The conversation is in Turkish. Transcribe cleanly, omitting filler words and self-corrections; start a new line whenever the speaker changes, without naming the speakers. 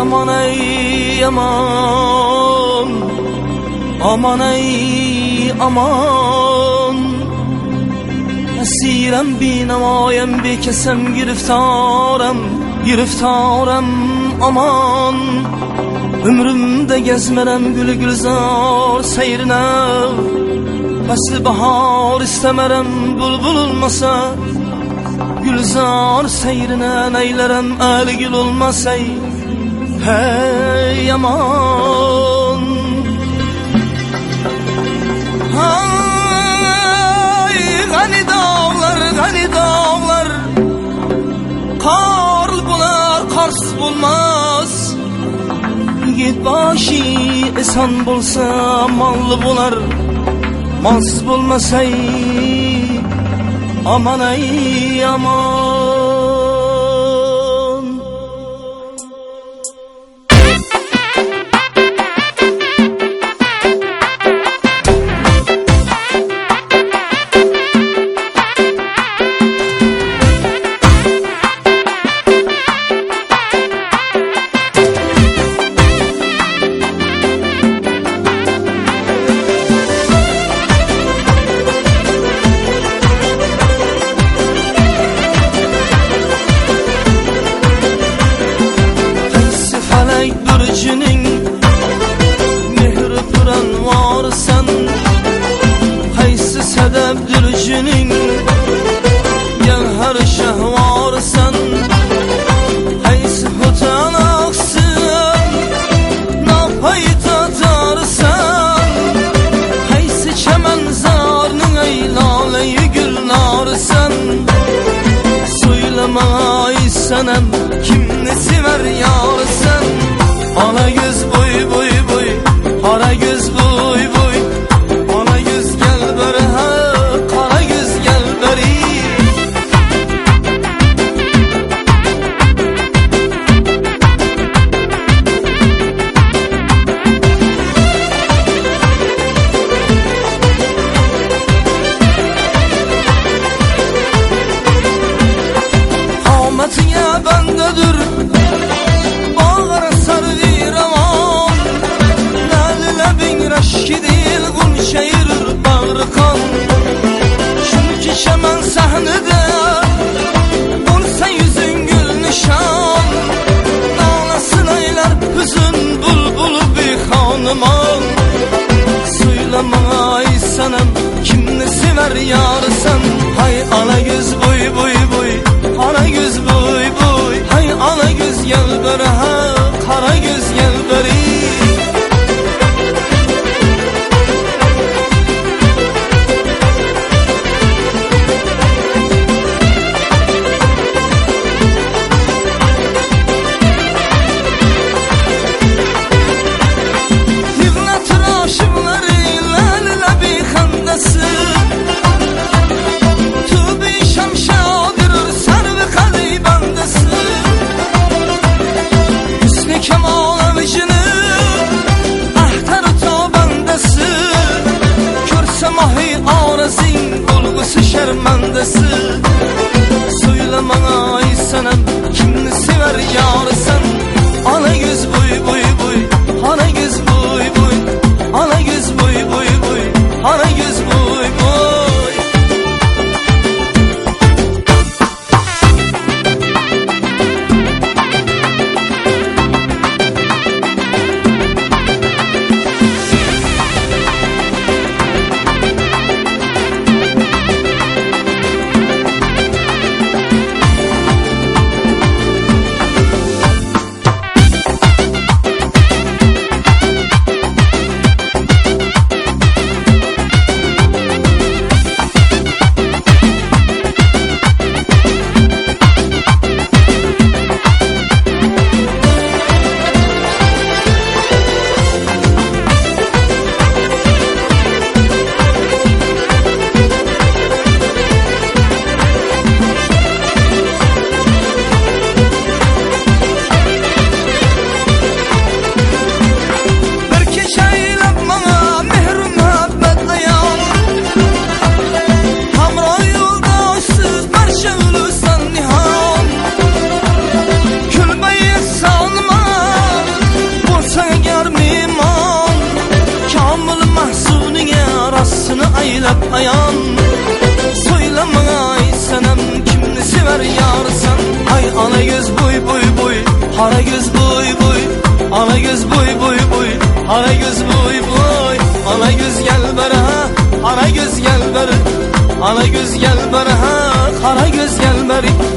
aman ey aman, aman ey aman. Esirem binamayem bekesem giriftarem, giriftarem aman. Ömrümde gezmerem gülü gülzar seyrine, faslı bahar istemerem bulbul olmasa. Gülzar seyrine neylerem el gül olmasa. Hey aman, hay gani dağlar, gani dağlar. Karlı bular, karsız bulmaz. Yigit başı esan bulsa mallı bular, malsız bulmasa. Aman ey aman. Mehri turan varsan, haysi sebepdir cinin gevher şehvarsan, haysi hutanaksın napayt atarsan, haysi çemen zarının eylaleyi gülnarsan. Söyleme ay senem kimni sever yarsan. Ana göz boy boy boy, kara göz boy boy. Ana göz gel beri ha, kara göz gel beri. Hametine bendedir bağır sarı aman. Lale bin reşki değil gun şehir bağrı kan. Çünkü şemen sahnede olsa yüzün gül nişan. Ağlasın eyler hüzün bulbul bir hanıman. Söyleme ay senem kimni sever yarsan. Hay ana göz boy boy boy, ana göz boy boy. Hay ana göz gel beri ha, kara göz gel beri. Hivnet raşımları lale bir kandası. Tübi şamşadırır sarı kadı bandası. Hüsnü kemal avcını ahtar tabandası. Körse mahi arazin bulgusu şermandası. Söyleme ay senem kimni sever yarsan. Ana göz boy boy boy, ana göz boy boy. Ana göz boy boy boy, ana göz boy boy. göz buy buy buy, ana göz buy buy, ana göz gel beri ha, ana göz gel beri, ana göz gel beri ha, ana göz gel beri.